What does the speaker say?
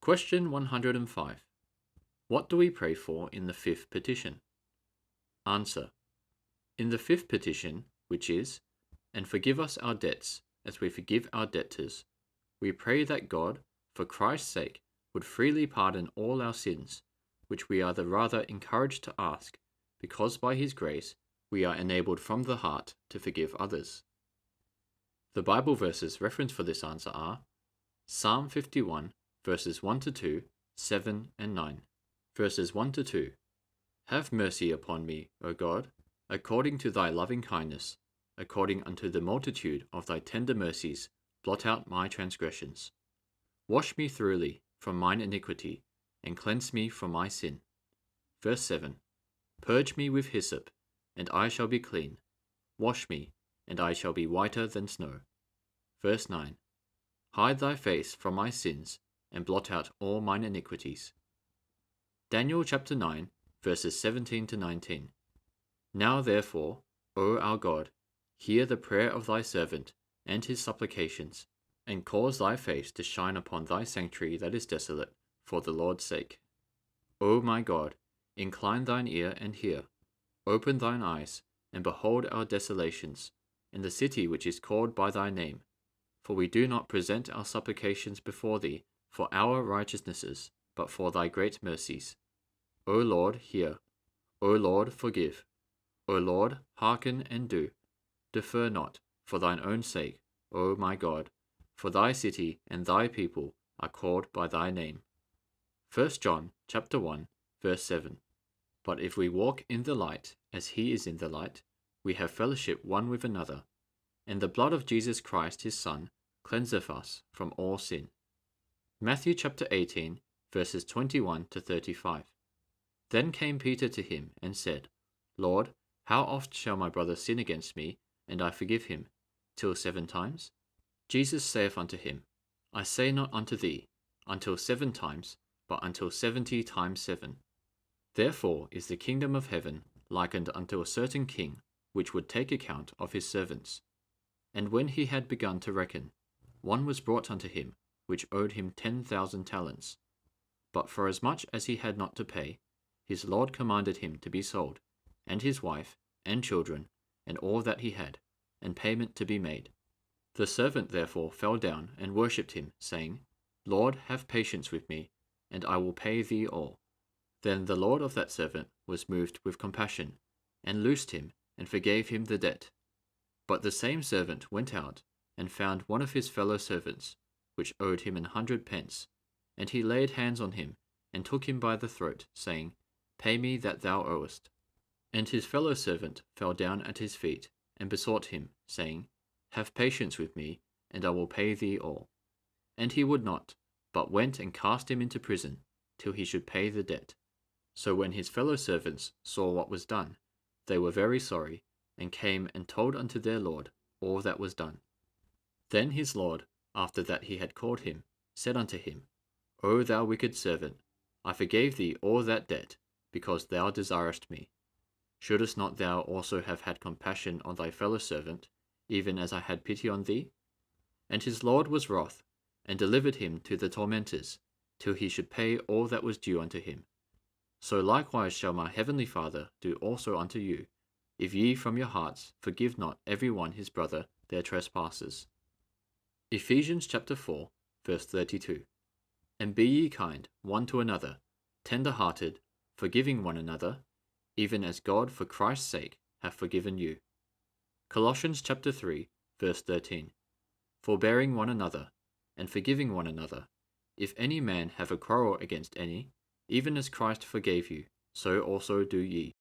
Question 105. What do we pray for in the fifth petition? Answer. In the fifth petition, which is, "And forgive us our debts, as we forgive our debtors," we pray that God, for Christ's sake, would freely pardon all our sins, which we are the rather encouraged to ask, because by His grace we are enabled from the heart to forgive others. The Bible verses referenced for this answer are Psalm 51, verses 1 to 2, 7 and 9. Verses 1 to 2. Have mercy upon me, O God, according to thy loving kindness, according unto the multitude of thy tender mercies, blot out my transgressions. Wash me thoroughly from mine iniquity, and cleanse me from my sin. Verse 7. Purge me with hyssop, and I shall be clean. Wash me, and I shall be whiter than snow. Verse 9. Hide thy face from my sins, and blot out all mine iniquities. Daniel chapter 9, verses 17 to 19. Now therefore, O our God, hear the prayer of thy servant and his supplications, and cause thy face to shine upon thy sanctuary that is desolate, for the Lord's sake. O my God, incline thine ear and hear. Open thine eyes, and behold our desolations, in the city which is called by thy name. For we do not present our supplications before thee for our righteousnesses, but for thy great mercies. O Lord, hear. O Lord, forgive. O Lord, hearken and do. Defer not, for thine own sake, O my God, for thy city and thy people are called by thy name. 1 John chapter 1, verse 7. But if we walk in the light, as he is in the light, we have fellowship one with another, and the blood of Jesus Christ his Son cleanseth us from all sin. Matthew chapter 18, verses 21 to 35. Then came Peter to him and said, Lord, how oft shall my brother sin against me, and I forgive him? Till 7 times? Jesus saith unto him, I say not unto thee, until 7 times, but until 70 times 7. Therefore is the kingdom of heaven likened unto a certain king, which would take account of his servants. And when he had begun to reckon, one was brought unto him, which owed him 10,000 talents. But forasmuch as he had not to pay, his Lord commanded him to be sold, and his wife, and children, and all that he had, and payment to be made. The servant therefore fell down and worshipped him, saying, Lord, have patience with me, and I will pay thee all. Then the Lord of that servant was moved with compassion, and loosed him, and forgave him the debt. But the same servant went out, and found one of his fellow servants, which owed him 100 pence, and he laid hands on him, and took him by the throat, saying, Pay me that thou owest. And his fellow servant fell down at his feet, and besought him, saying, Have patience with me, and I will pay thee all. And he would not, but went and cast him into prison, till he should pay the debt. So when his fellow servants saw what was done, they were very sorry, and came and told unto their Lord all that was done. Then his Lord, after that he had called him, said unto him, O thou wicked servant, I forgave thee all that debt, because thou desirest me. Shouldest not thou also have had compassion on thy fellow servant, even as I had pity on thee? And his Lord was wroth, and delivered him to the tormentors, till he should pay all that was due unto him. So likewise shall my heavenly Father do also unto you, if ye from your hearts forgive not every one his brother their trespasses. Ephesians chapter 4, verse 32. And be ye kind one to another, tender-hearted, forgiving one another, even as God for Christ's sake hath forgiven you. Colossians chapter 3, verse 13. Forbearing one another, and forgiving one another, if any man have a quarrel against any, even as Christ forgave you, so also do ye.